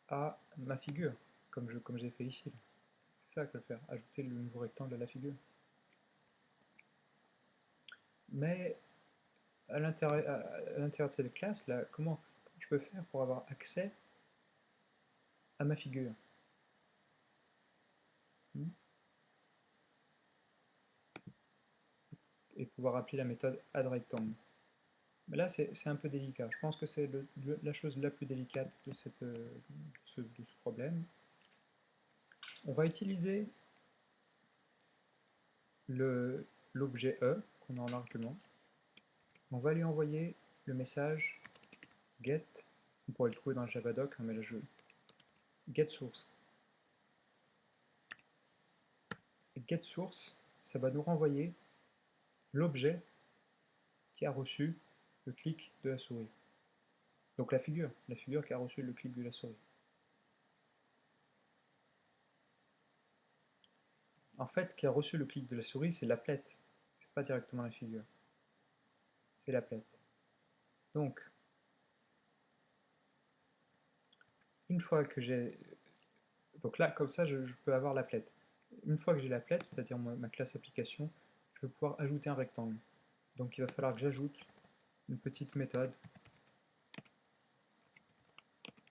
à ma figure, comme j'ai fait ici. C'est ça que je vais faire, ajouter le nouveau rectangle à la figure. Mais à l'intérieur de cette classe, là, comment je peux faire pour avoir accès à ma figure? Hmm. Et pouvoir appeler la méthode addRectangle. Mais là, c'est un peu délicat. Je pense que c'est la chose la plus délicate de ce problème. On va utiliser l'objet E qu'on a en argument. On va lui envoyer le message get. On pourrait le trouver dans le Javadoc, hein, mais là je get source. Et get source, ça va nous renvoyer l'objet qui a reçu le clic de la souris. Donc la figure qui a reçu le clic de la souris. En fait, ce qui a reçu le clic de la souris, c'est l'applet. C'est pas directement la figure. C'est l'applet. Donc, une fois que j'ai... Donc là, comme ça, je peux avoir l'applet. Une fois que j'ai l'applet, c'est-à-dire ma classe application, je vais pouvoir ajouter un rectangle. Donc il va falloir que j'ajoute une petite méthode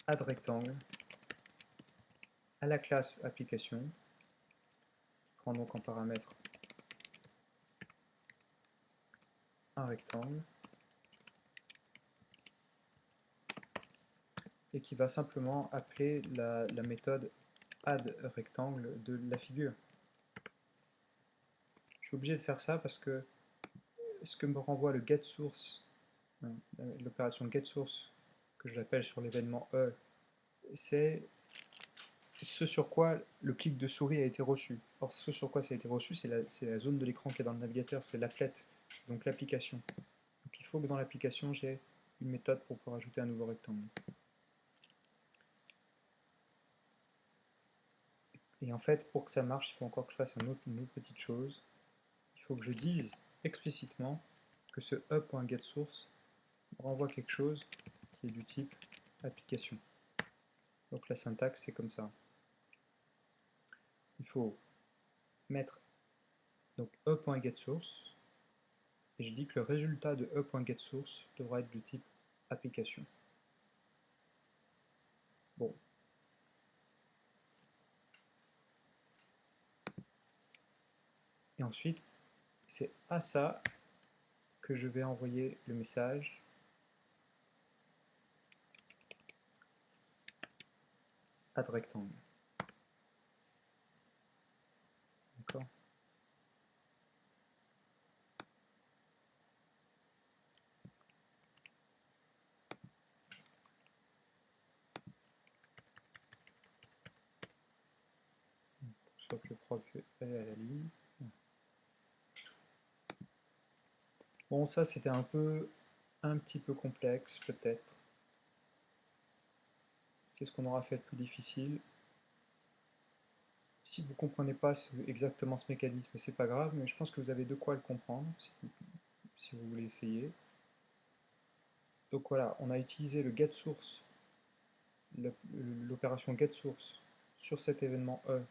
addRectangle à la classe application, qui prend donc en paramètre un rectangle, et qui va simplement appeler la méthode addRectangle de la figure. Je suis obligé de faire ça parce que ce que me renvoie le getSource, l'opération getSource que j'appelle sur l'événement E, c'est ce sur quoi le clic de souris a été reçu. Or, ce sur quoi ça a été reçu, c'est la zone de l'écran qui est dans le navigateur, c'est l'applet, donc l'application. Donc il faut que dans l'application, j'ai une méthode pour pouvoir ajouter un nouveau rectangle. Et en fait, pour que ça marche, il faut encore que je fasse une autre petite chose. Il faut que je dise explicitement que ce e.getSource renvoie quelque chose qui est du type application. Donc la syntaxe, c'est comme ça. Il faut mettre donc e.getSource, et je dis que le résultat de e.getSource devra être du type application. Bon. Et ensuite, c'est à ça que je vais envoyer le message addRectangle. D'accord? Soit que le prof est à la ligne. Bon, ça c'était un petit peu complexe peut-être. C'est ce qu'on aura fait le plus difficile. Si vous ne comprenez pas exactement ce mécanisme, c'est pas grave, mais je pense que vous avez de quoi le comprendre si vous voulez essayer. Donc voilà, on a utilisé le getSource, l'opération getSource sur cet événement E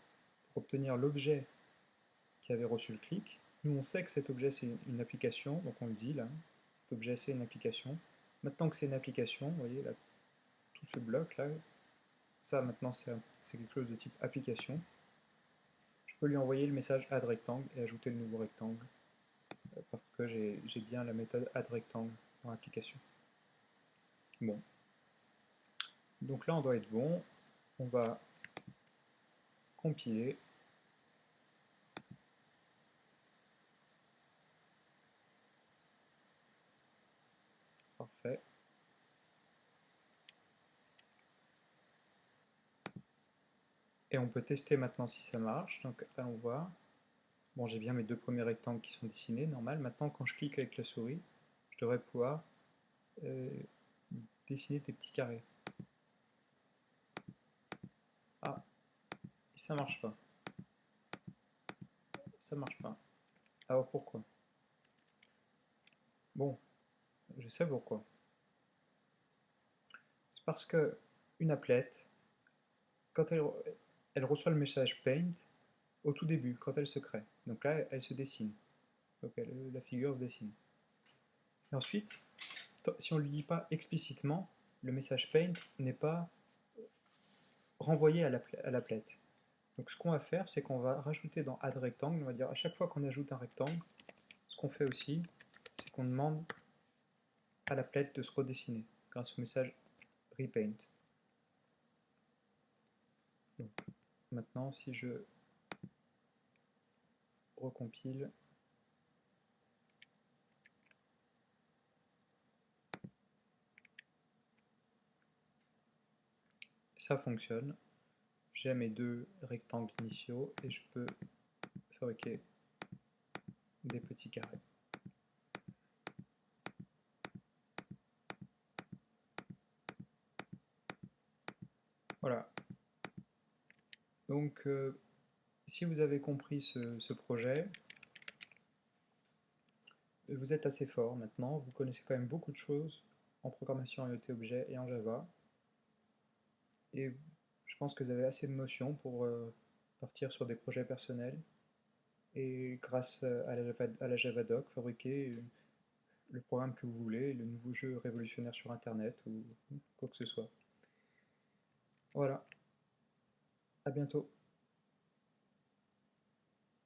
pour obtenir l'objet qui avait reçu le clic. Nous, on sait que cet objet, c'est une application, donc on le dit là. Cet objet, c'est une application. Maintenant que c'est une application, vous voyez, là, tout ce bloc là, ça maintenant, c'est quelque chose de type application. Je peux lui envoyer le message addRectangle et ajouter le nouveau rectangle, parce que j'ai bien la méthode addRectangle dans l'application. Bon. Donc là, on doit être bon. On va compiler. Parfait. Et on peut tester maintenant si ça marche. Donc là, on voit. Bon, j'ai bien mes deux premiers rectangles qui sont dessinés, normal. Maintenant, quand je clique avec la souris, je devrais pouvoir euh, dessiner des petits carrés. Ah, et ça marche pas. Ça marche pas. Alors pourquoi? Bon, je sais pourquoi. C'est parce que une applet, quand elle reçoit le message paint au tout début, quand elle se crée. Donc là, elle se dessine. Donc la figure se dessine. Et ensuite, si on ne lui dit pas explicitement, le message paint n'est pas renvoyé à l'applet. Donc ce qu'on va faire, c'est qu'on va rajouter dans add rectangle, on va dire à chaque fois qu'on ajoute un rectangle, ce qu'on fait aussi, c'est qu'on demande à l'applet de se redessiner grâce au message repaint. Donc, maintenant, si je recompile, ça fonctionne. J'ai mes deux rectangles initiaux et je peux fabriquer des petits carrés. Voilà. Donc, si vous avez compris ce projet, vous êtes assez fort maintenant. Vous connaissez quand même beaucoup de choses en programmation IoT Objet et en Java. Et je pense que vous avez assez de notions pour partir sur des projets personnels et grâce à la Javadoc, fabriquer le programme que vous voulez, le nouveau jeu révolutionnaire sur Internet ou quoi que ce soit. Voilà, à bientôt.